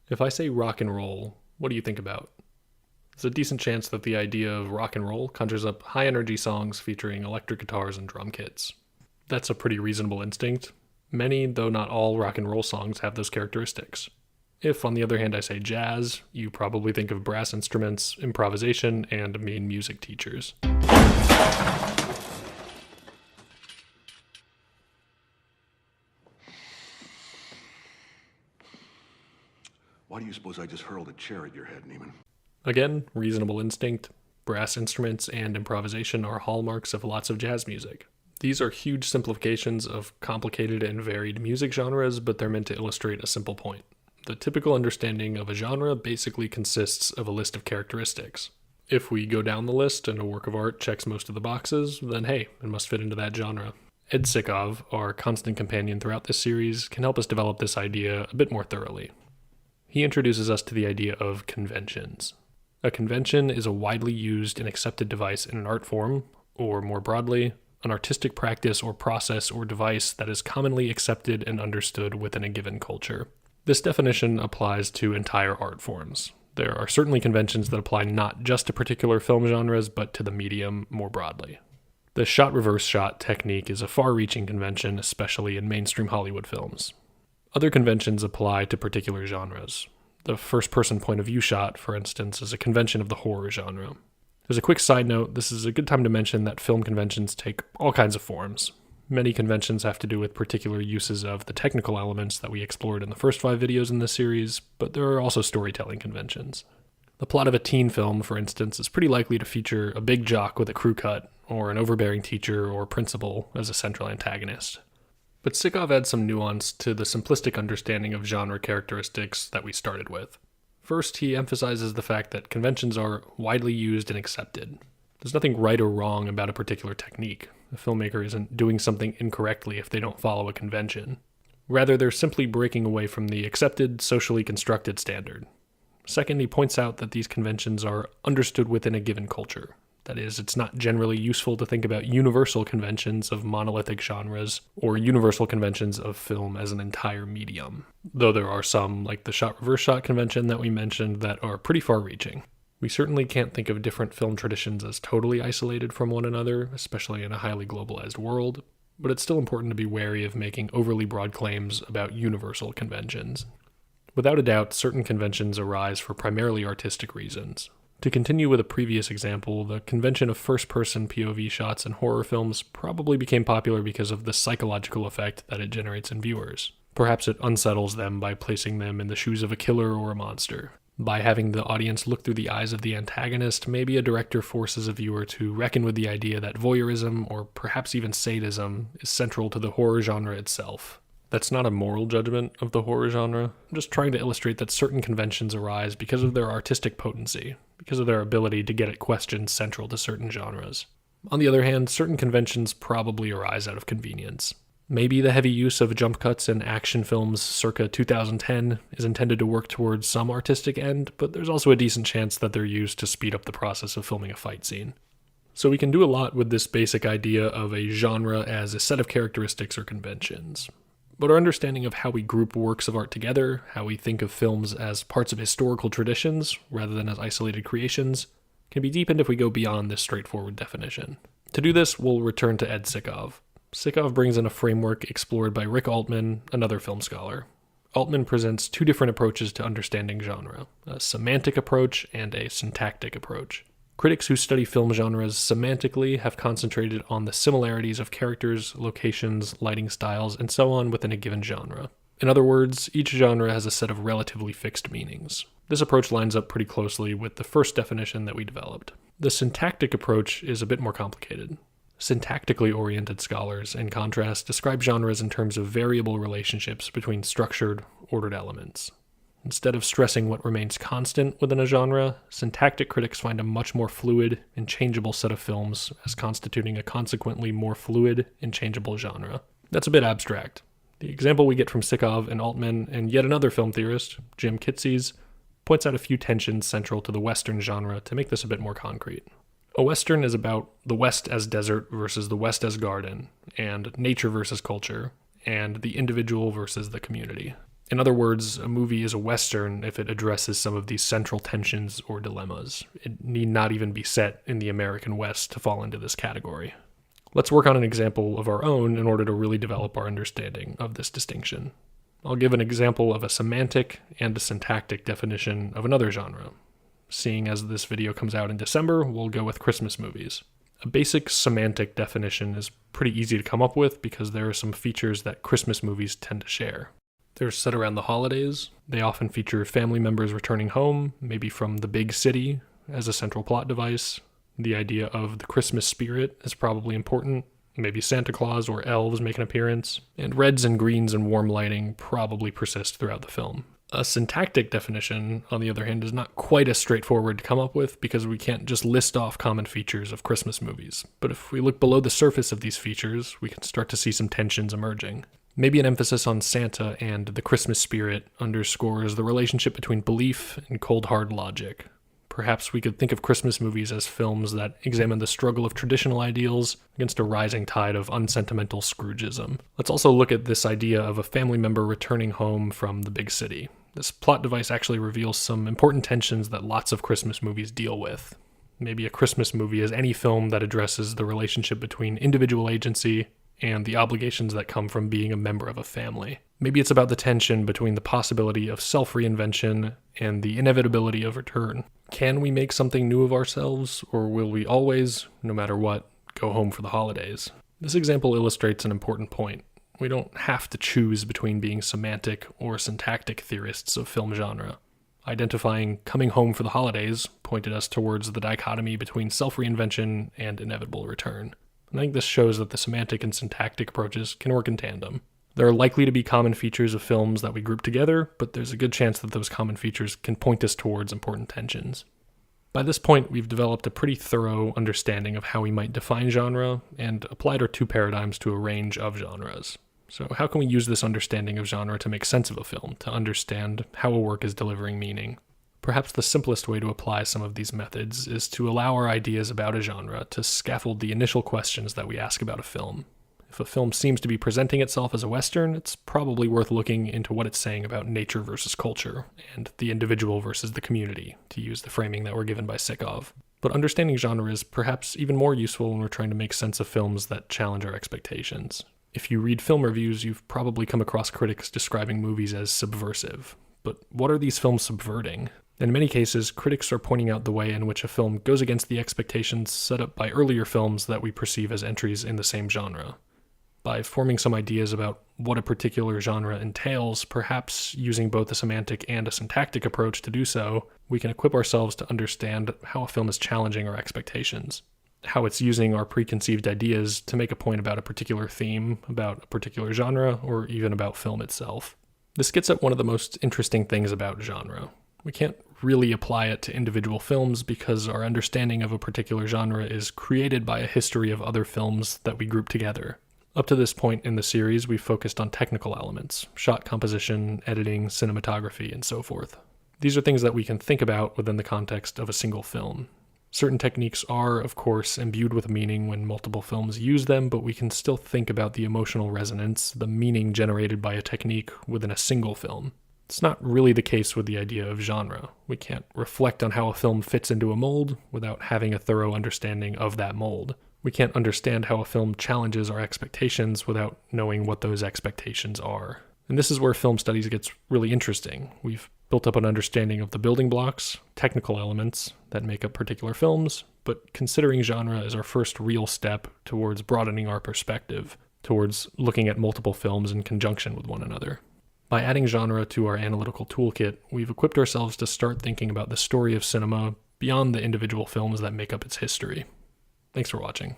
If I say rock and roll, what do you think about? There's a decent chance that the idea of rock and roll conjures up high-energy songs featuring electric guitars and drum kits. That's a pretty reasonable instinct. Many, though not all, rock and roll songs have those characteristics. If, on the other hand, I say jazz, you probably think of brass instruments, improvisation, and mean music teachers. Why do you suppose I just hurled a chair at your head, Neiman? Again, reasonable instinct. Brass instruments and improvisation are hallmarks of lots of jazz music. These are huge simplifications of complicated and varied music genres, but they're meant to illustrate a simple point. The typical understanding of a genre basically consists of a list of characteristics. If we go down the list and a work of art checks most of the boxes, then hey, it must fit into that genre. Ed Sikov, our constant companion throughout this series, can help us develop this idea a bit more thoroughly. He introduces us to the idea of conventions. A convention is a widely used and accepted device in an art form, or more broadly, an artistic practice or process or device that is commonly accepted and understood within a given culture. This definition applies to entire art forms. There are certainly conventions that apply not just to particular film genres, but to the medium more broadly. The shot-reverse shot technique is a far-reaching convention, especially in mainstream Hollywood films. Other conventions apply to particular genres. The first-person point-of-view shot, for instance, is a convention of the horror genre. As a quick side note, this is a good time to mention that film conventions take all kinds of forms. Many conventions have to do with particular uses of the technical elements that we explored in the first 5 videos in this series, but there are also storytelling conventions. The plot of a teen film, for instance, is pretty likely to feature a big jock with a crew cut, or an overbearing teacher or principal as a central antagonist. But Sikov adds some nuance to the simplistic understanding of genre characteristics that we started with. First, he emphasizes the fact that conventions are widely used and accepted. There's nothing right or wrong about a particular technique. A filmmaker isn't doing something incorrectly if they don't follow a convention. Rather, they're simply breaking away from the accepted, socially constructed standard. Second, he points out that these conventions are understood within a given culture. That is, it's not generally useful to think about universal conventions of monolithic genres or universal conventions of film as an entire medium, though there are some, like the shot-reverse shot convention that we mentioned, that are pretty far-reaching. We certainly can't think of different film traditions as totally isolated from one another, especially in a highly globalized world, but it's still important to be wary of making overly broad claims about universal conventions. Without a doubt, certain conventions arise for primarily artistic reasons. To continue with a previous example, the convention of first-person POV shots in horror films probably became popular because of the psychological effect that it generates in viewers. Perhaps it unsettles them by placing them in the shoes of a killer or a monster. By having the audience look through the eyes of the antagonist, maybe a director forces a viewer to reckon with the idea that voyeurism, or perhaps even sadism, is central to the horror genre itself. That's not a moral judgment of the horror genre. I'm just trying to illustrate that certain conventions arise because of their artistic potency, because of their ability to get at questions central to certain genres. On the other hand, certain conventions probably arise out of convenience. Maybe the heavy use of jump cuts in action films circa 2010 is intended to work towards some artistic end, but there's also a decent chance that they're used to speed up the process of filming a fight scene. So we can do a lot with this basic idea of a genre as a set of characteristics or conventions. But our understanding of how we group works of art together, how we think of films as parts of historical traditions rather than as isolated creations, can be deepened if we go beyond this straightforward definition. To do this, we'll return to Ed Sikov. Sikov brings in a framework explored by Rick Altman, another film scholar. Altman presents 2 different approaches to understanding genre, a semantic approach and a syntactic approach. Critics who study film genres semantically have concentrated on the similarities of characters, locations, lighting styles, and so on within a given genre. In other words, each genre has a set of relatively fixed meanings. This approach lines up pretty closely with the first definition that we developed. The syntactic approach is a bit more complicated. Syntactically oriented scholars, in contrast, describe genres in terms of variable relationships between structured, ordered elements. Instead of stressing what remains constant within a genre, syntactic critics find a much more fluid and changeable set of films as constituting a consequently more fluid and changeable genre. That's a bit abstract. The example we get from Sikov and Altman and yet another film theorist, Jim Kitces, points out a few tensions central to the Western genre to make this a bit more concrete. A Western is about the West as desert versus the West as garden, and nature versus culture, and the individual versus the community. In other words, a movie is a Western if it addresses some of these central tensions or dilemmas. It need not even be set in the American West to fall into this category. Let's work on an example of our own in order to really develop our understanding of this distinction. I'll give an example of a semantic and a syntactic definition of another genre. Seeing as this video comes out in December, we'll go with Christmas movies. A basic semantic definition is pretty easy to come up with because there are some features that Christmas movies tend to share. They're set around the holidays. They often feature family members returning home, maybe from the big city, as a central plot device. The idea of the Christmas spirit is probably important. Maybe Santa Claus or elves make an appearance. And reds and greens and warm lighting probably persist throughout the film. A syntactic definition, on the other hand, is not quite as straightforward to come up with because we can't just list off common features of Christmas movies. But if we look below the surface of these features, we can start to see some tensions emerging. Maybe an emphasis on Santa and the Christmas spirit underscores the relationship between belief and cold hard logic. Perhaps we could think of Christmas movies as films that examine the struggle of traditional ideals against a rising tide of unsentimental Scroogeism. Let's also look at this idea of a family member returning home from the big city. This plot device actually reveals some important tensions that lots of Christmas movies deal with. Maybe a Christmas movie is any film that addresses the relationship between individual agency and the obligations that come from being a member of a family. Maybe it's about the tension between the possibility of self-reinvention and the inevitability of return. Can we make something new of ourselves, or will we always, no matter what, go home for the holidays? This example illustrates an important point. We don't have to choose between being semantic or syntactic theorists of film genre. Identifying coming home for the holidays pointed us towards the dichotomy between self-reinvention and inevitable return. I think this shows that the semantic and syntactic approaches can work in tandem. There are likely to be common features of films that we group together, but there's a good chance that those common features can point us towards important tensions. By this point, we've developed a pretty thorough understanding of how we might define genre and applied our two paradigms to a range of genres. So how can we use this understanding of genre to make sense of a film, to understand how a work is delivering meaning? Perhaps the simplest way to apply some of these methods is to allow our ideas about a genre to scaffold the initial questions that we ask about a film. If a film seems to be presenting itself as a Western, it's probably worth looking into what it's saying about nature versus culture, and the individual versus the community, to use the framing that we're given by Sikov. But understanding genre is perhaps even more useful when we're trying to make sense of films that challenge our expectations. If you read film reviews, you've probably come across critics describing movies as subversive. But what are these films subverting? In many cases, critics are pointing out the way in which a film goes against the expectations set up by earlier films that we perceive as entries in the same genre. By forming some ideas about what a particular genre entails, perhaps using both a semantic and a syntactic approach to do so, we can equip ourselves to understand how a film is challenging our expectations, how it's using our preconceived ideas to make a point about a particular theme, about a particular genre, or even about film itself. This gets at one of the most interesting things about genre. We can't really apply it to individual films because our understanding of a particular genre is created by a history of other films that we group together. Up to this point in the series, we've focused on technical elements, shot composition, editing, cinematography, and so forth. These are things that we can think about within the context of a single film. Certain techniques are, of course, imbued with meaning when multiple films use them, but we can still think about the emotional resonance, the meaning generated by a technique within a single film. It's not really the case with the idea of genre. We can't reflect on how a film fits into a mold without having a thorough understanding of that mold. We can't understand how a film challenges our expectations without knowing what those expectations are. And this is where film studies gets really interesting. We've built up an understanding of the building blocks, technical elements that make up particular films, but considering genre is our first real step towards broadening our perspective, towards looking at multiple films in conjunction with one another. By adding genre to our analytical toolkit, we've equipped ourselves to start thinking about the story of cinema beyond the individual films that make up its history. Thanks for watching.